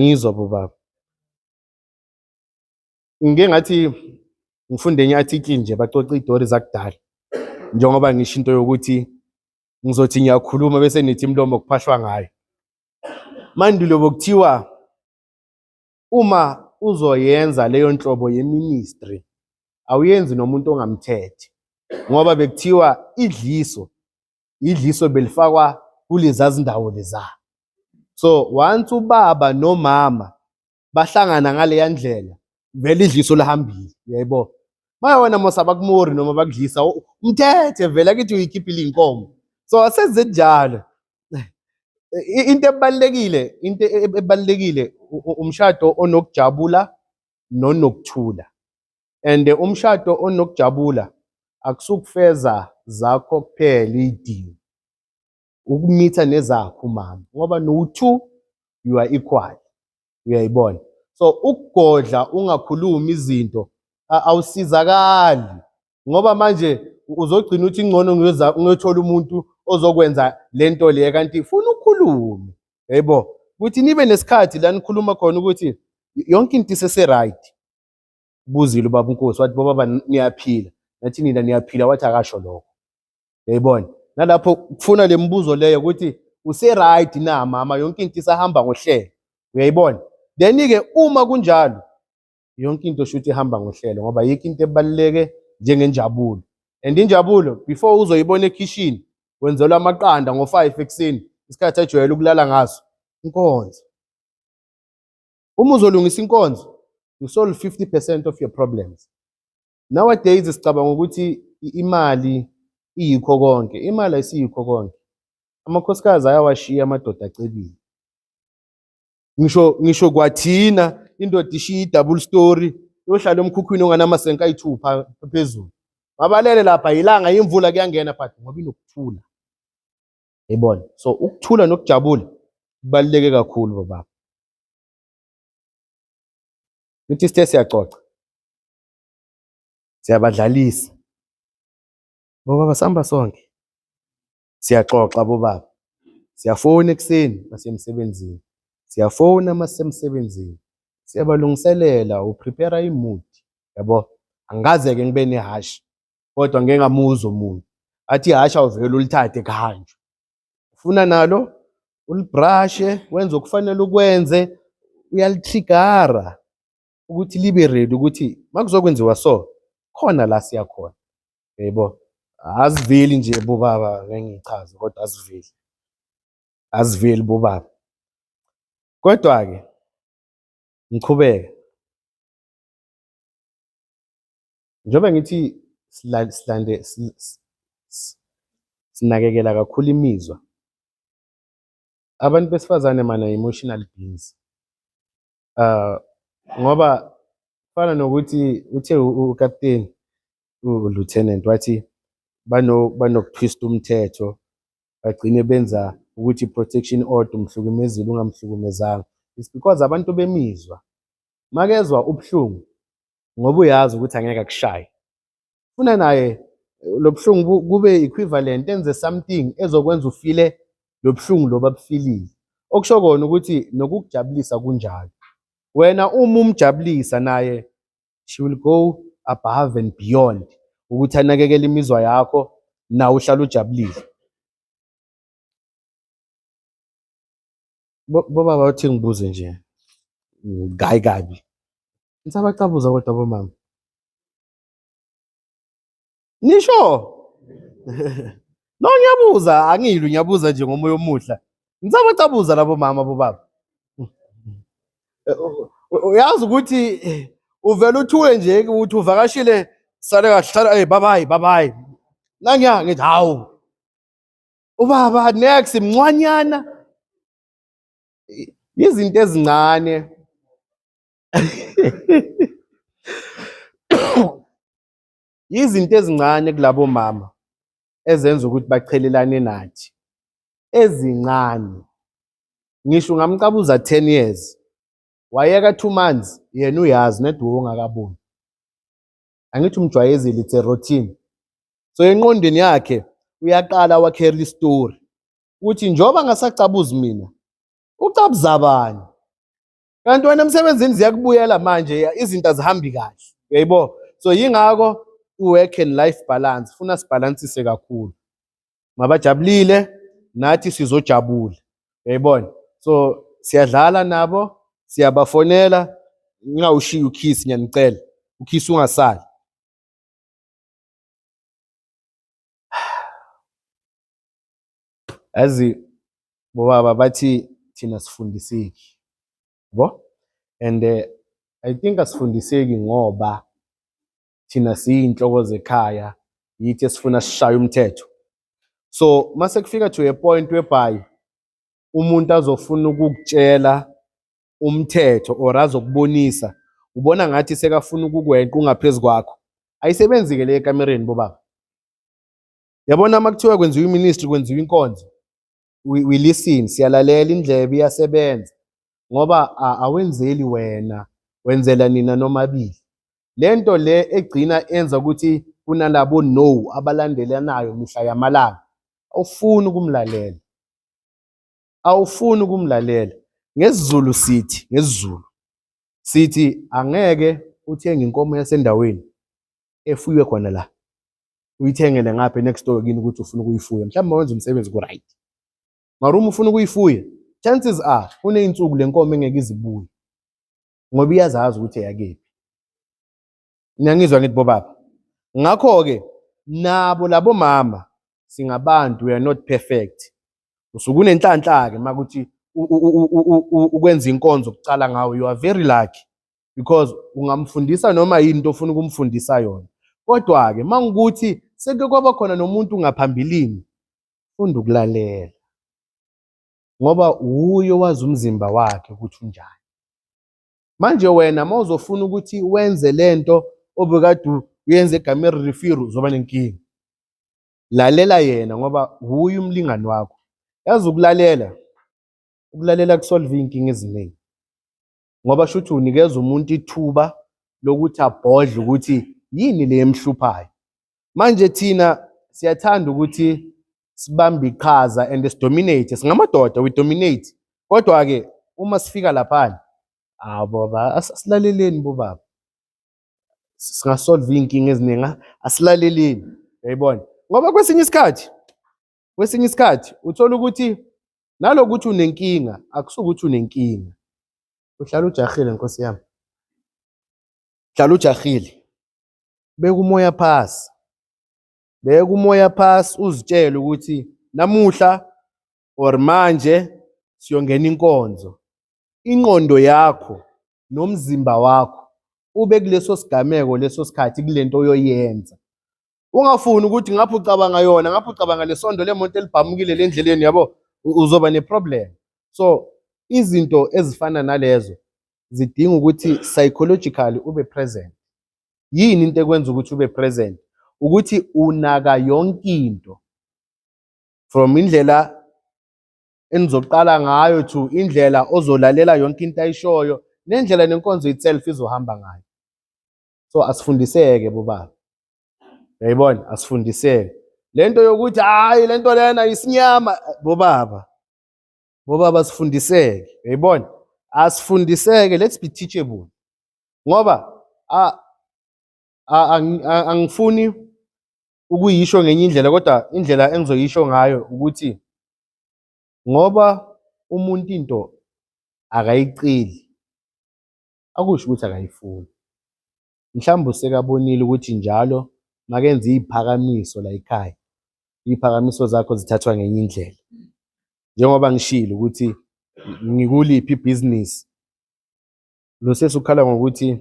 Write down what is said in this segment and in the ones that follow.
Ngizwa bobaba. Ngike ngathi ngifunde enye i-article nje baxoxa iy'tori zakudala. Njengoba ngisho into yokuthi ngizothi ngiyakhuluma bese nithi imlomo kuphahlwa ngayo. Mandulo bekuthiwa uma uzoyenza leyo nhlobo ye-ministry awuyenzi nomuntu ongamthethe, ngoba bekuthiwa idliso belifakwa kulezazi ndawo leza. So once ubaba nomama bahlangana ngaleya ndlela vele idliso lihambile, uyayibona. Mayewona mose abakumori noma bakudlisa umthethe vele akithi uyikhiphile iy'nkomo. So asenze njalo. Into ebalulekile umshado onokujabula nonokuthula. And umshado onokujabula akusukufeza zakho kuphela iy'dingo, ukumitha nezakho mama, ngoba no-two you are equal, uyayibona. So ukugodla ungakhulumi izinto awusizakali, ngoba manje uzogcina uthi ngcono ngiyothola umuntu ozokwenza lento le kanti funa ukukhulume, yayibona. Ukuthi nibe nesikhathi la nikhuluma khona ukuthi yonke into isese-right. Buzile ubaba uNkosi wathi bobaba niyaphila, nathi nina niyaphila, wathi akasho lokho, yayibona. Nalapho kufuna le mibuzo leyo ukuthi use-right na mama, yonke into isahamba ngohlelo, uyayibona. Then-ke uma kunjalo yonke into shuthi ihamba ngohlelo, ngoba yikho into ebaluleke njengenjabulo. And injabulo before uzoyibona ekhishini wenzelwa amaqanda ngo-5 ekuseni, isikhathi ajwayele ukulala ngaso, inkonzo. Uma uzolungisa inkonzo you solve 50% of your problems. Nowadays sicabanga ukuthi imali iyikho konke. Imali ayisiyikho konke. Amakhosikazi ayawashiya amadoda acebile. Ngisho kwathina indoda ishiya i-double story yohlala emkhukhwini onganamasenka ayithupha phezulu. Mabalele lapha ilanga imvula kuyangena but ngoba inokuthula. Yayibona. So ukuthula nokujabula kubaluleke kakhulu baba. Nithi sithe siyaxoxa, siyabadlalisa. Bobaba sihamba sonke. Siyaxoxa bobaba. Siyafona ekuseni masemsebenzini. Siyafona masemsebenzini. Siyabalungiselela, uprepare imood, yabo. Angikaze-ke ngibe nehashi, kodwa ngeke ngamuzwa umuntu athi ihasha awuvele ulithathe kanje. Ufuna nalo ulibrashe, wenze okufanele ukwenze, uyalitrigara ukuthi libe ready ukuthi makuzokwenziwa so khona la siya khona, yebo. Aziveli nje bobaba ngengichaza, kodwa aziveli bobaba. Kodwa-ke ngiqhubeke njengoba ngithi sinakekela kakhulu imizwa. Abantu besifazane mana emotional beings. Ngoba fana nokuthi uthe ukapteni u-lieutenant wathi banokutwista umthetho bagcine benza ukuthi protection order umhlukumezile ungamhlukumezanga. It's because abantu bemizwa makezwa ubuhlungu ngoba uyazi ukuthi angeke akushaye, funa naye lo buhlungu kube equivalent, enze something ezokwenza ufile lo buhlungu loba abufilile. Okusho kona ukuthi nokukujabulisa kunjalo. Wena uma umjabulisa naye she will go above and beyond ukuthi anakekele imizwa yakho nawe uhlala ujabulile. Bobaba bathi ngibuze nje kabi. Nisabacabuza kodwa bomama. Nisho? No ngiyabuza, angilwi ngiyabuza nje ngomoya omuhle. Nisabacabuza labo mama bobaba. Uyazi ukuthi uvela uthule nje ukuthi uvakashile sale kahle bye bye. Nangiya ngithi hawu. Ubaba next mncwanyana. Izinto ezincane. Izinto ezincane kulabo mama ezenza ukuthi bachelelane nathi. Ezincane. Ngisho ngamcabuza 10 years. Wayeka 2 months yena uyazi nedwe ongakaboni. Angithi umjwayezile it's a routine. So enqondweni yakhe uyaqala wakhela istory ukuthi njoba ngasacabuzi mina ucabuza abanye. kanti wena emsebenzini ziyakubuyela manje, izinto azihambi kahle, uyayibo. So yingakho u-work and life balance funa sibhalansise kakhulu. Mabajabulile nathi sizojabula, uyayibona. So siyadlala nabo, siyabafonela, ngingawushiya ukhisi ngiyanicela, ukhisi ungasali. Yazi bobaba bathi thina sifundiseki, yabo. And I think asifundiseki ngoba thina siyinhloko zekhaya, yithi esifuna sishaye umthetho. So mase kufika to a point whereby umuntu azofuna ukukutshela umthetho or azokubonisa, ubona ngathi sekafuna ukukwenqa ungaphezulu kwakho, ayisebenzi-ke le ekamereni bobaba. Yabona uma kuthiwa kwenziwa iministry, kwenziwa inkonzo, we listen, siyalalela, indlebe iyasebenza ngoba awenzeli wena, wenzela nina nomabili. Lento le egcina enza ukuthi kunalabo no abalandelanayo mihla yamalanga, awufuni ukumlalela, awufuni ukumlalela. NgesiZulu sithi angeke uthenge inkomo yasendaweni efuywe khona la uyithengele ngapha next door kini ukuthi ufuna ukuyifuya, mhlawumbe wenza umsebenzi ku-right. Mara uma ufuna ukuyifuya, chances are kuney'nsuku le nkomo engeke izibuye ngoba iyazazi ukuthi eyakephi. Niyangizwa ngithi bobaba? Ngakho-ke nabo labo mama singabantu, we are not perfect. Usuke unenhlanhla-ke makuthi ukwenza inkonzo ukucala ngawe, you are very lucky because ungamfundisa noma yini into ofuna ukumfundisa yona. Kodwa-ke mangikuthi seke kwaba khona nomuntu ngaphambilini, funda ukulalela ngoba uye wazi umzimba wakhe ukuthi unjani. Manje wena mawuzofuna ukuthi wenze lento obekade uyenze egameni refiru, uzoba nenkinga. Lalela yena ngoba uye umlingani wakho. Yazi ukulalela kusolve inkinga eziningi ngoba shuthi unikeza umuntu ithuba lokuthi abhodle ukuthi yini le emhluphayo. Manje thina siyathanda ukuthi sibambe iqhaza and sidominate, singamadoda, we dominate. Kodwa-ke uma sifika laphana, baba asilaleleni bobaba, singasolve inkinga eziningi, asilaleleni, uyayibona. Ngoba kwesinye isikhathi uthola ukuthi nalokuthi unenkinga akusukuthi unenkinga, uhlala ujahile nkosi yami, hlala ujahile. Beka umoya phasi, uzitshele ukuthi namuhla or manje siyongena inkonzo. Ingqondo yakho nomzimba wakho ube kuleso sigameko, leso sikhathi, kulento oyoyenza. Ungafuni ukuthi ngapho ucabanga yona, ngapho ucabanga lesondo lemoto elibhamukile le endleleni, yabo, uzoba neproblem. So izinto ezifana nalezo zidinga ukuthi psychologically ube present. Yini into ekwenza ukuthi ube present? Ukuthi unaka yonke into, from indlela enizoqala ngayo to indlela ozolalela yonke into ayishoyo, nendlela nenkonzo itself izohamba ngayo. So asifundiseke bobaba, uyayibona, asifundiseke. Lento yokuthi hayi lento lena isinyama, bobaba asifundiseke, uyayibona, asifundiseke. Let's be teachable ngoba angifuni ukuyisho ngenye indlela, kodwa indlela engizoyisho ngayo ukuthi ngoba umuntu into akayiceli akusho ukuthi akayifuni. Mhlawumbe usekabonile ukuthi njalo makenza iziphakamiso la ekhaya, iziphakamiso zakho zithathwa ngenye indlela. Njengoba ngishilo ukuthi ngikuliphi ibhizinisi, lo sesukhala ngokuthi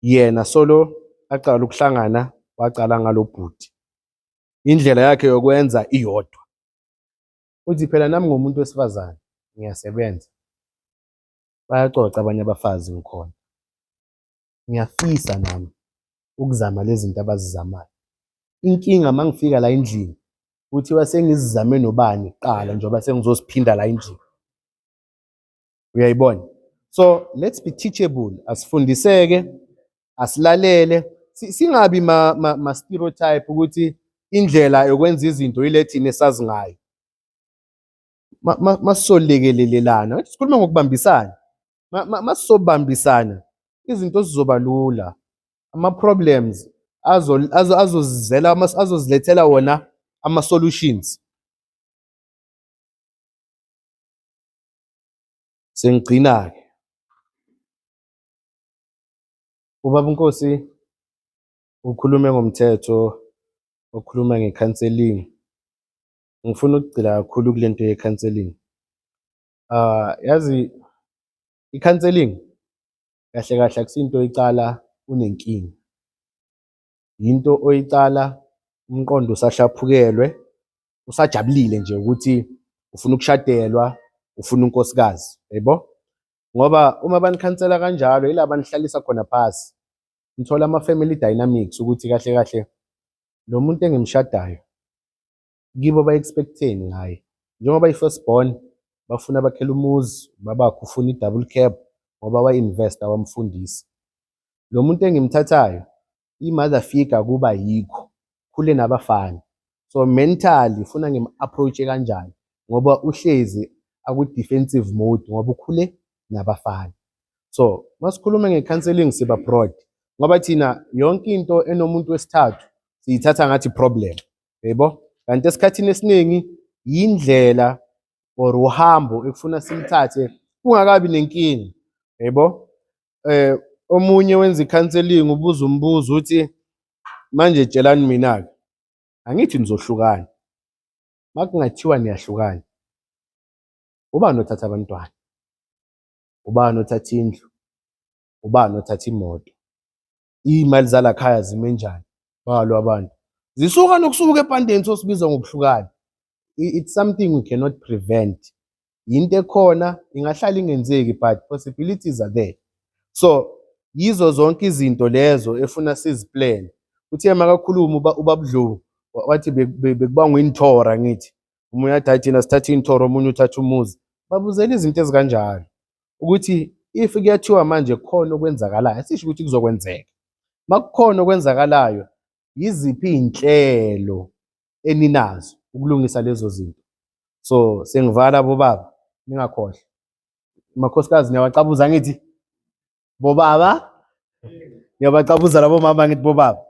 yena solo aqala ukuhlangana wacala ngalo bhuti, indlela yakhe yokwenza iyodwa. Uthi phela nami ngomuntu wesifazane ngiyasebenza, bayacoca abanye abafazi ngikhona, ngiyafisa nami ukuzama lezi zinto abazizamayo. Inkinga mangifika la endlini kuthiwa sengizizame nobani kuqala njengoba sengizosiphinda la endlini, uyayibona. So let's be teachable, asifundiseke, asilalele, singabi ma stereotype ukuthi indlela yokwenza izinto ile thina esazi ngayo. Masisolekelelelana, sikhuluma ngokubambisana. Masizobambisana izinto zizoba lula. Ama-problems azozilethela wona ama-solutions. Sengigcina-ke. Ubaba uNkosi ukhulume ngomthetho, ukhuluma nge-counselling. Ngifuna ukugxila kakhulu kule nto ye-counselling. Yazi i-counselling kahle kahle akusinto oyicala unenkinga. Yinto oyicala umqondo usahlaphukelwe, usajabulile nje ukuthi ufuna ukushadelwa, ufuna unkosikazi, yabo? Ngoba uma banikhansela kanjalo yila banihlalisa khona phasi. Nithola ama-family dynamics ukuthi kahle kahle lo muntu engimshadayo kibo ba-expect-eni ngaye. Njengoba i-first born bafuna bakhele umuzi, babakhe ufuna i-double cab ngoba wa-investa wamfundisa. Lo muntu engimthathayo i-mother figure kuba yikho, ukhule nabafana. So mentally ufuna ngim-approach-e kanjani ngoba uhlezi aku-defensive mode ngoba ukhule nabafana. So masikhuluma nge-counselling siba broad ngoba thina yonke into enomuntu wesithathu siyithatha ngathi problem, yebo? Kanti esikhathini esiningi yindlela or uhambo ekufuna silithathe kungakabi nenkinga, yebo? Omunye wenza i-counselling ubuza umbuzo uthi manje tshelani mina-ke, angithi nizohlukana. Makungathiwa niyahlukana, ubani othatha abantwana? Ubani othatha indlu? Ubani othatha imoto? Iy'mali zalakhaya zime njani? Balo abantu. Zisuka nokusuka ebhandeni sosibiza ngokuhlukana. It's something we cannot prevent. Yinto ekhona ingahlala ingenzeki but possibilities are there. So yizo zonke izinto lezo efuna siziplane. Uthe makakhuluma ubaba Dlomo wathi bekubangwa inthora ngithi. Omunye athi thina sithatha inthora, omunye uthatha umuzi. Babuzela izinto ezikanjalo ukuthi if kuyathiwa manje kukhona okwenzakalayo asisho ukuthi kuzokwenzeka. Makukhona okwenzakalayo yiziphi iy'nhlelo eninazo ukulungisa lezo zinto. So sengivala bobaba ningakhohlwa. Makhosikazi niyawacabuza ngithi bobaba, niyabacabuza labo mama ngithi bobaba.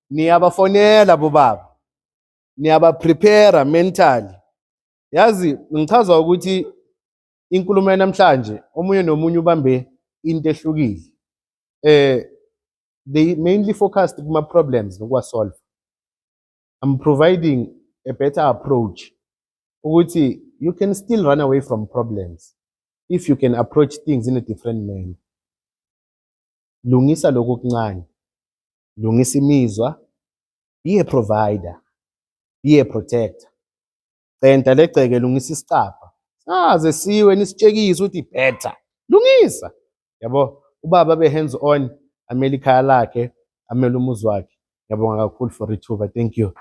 Niyabafonela bobaba, niyaba-prepare mentally. Yazi ngichaza ukuthi inkulumo yanamhlanje omunye nomunye ubambe into ehlukile. They mainly focused kuma-problems nokuwa-solve. I'm providing a better approach ukuthi you can still run away from problems if you can approach things in a different manner. Lungisa lokhu okuncane, lungisa imizwa, be a provider, be a protector. Centa legceke lungisa isicapha. Saze siwe nisitshekise ukuthi better. Lungisa. Yabo, ubaba be-hands on, amele ikhaya lakhe, amele umuzi wakhe. Ngiyabonga kakhulu for ithuba. Thank you.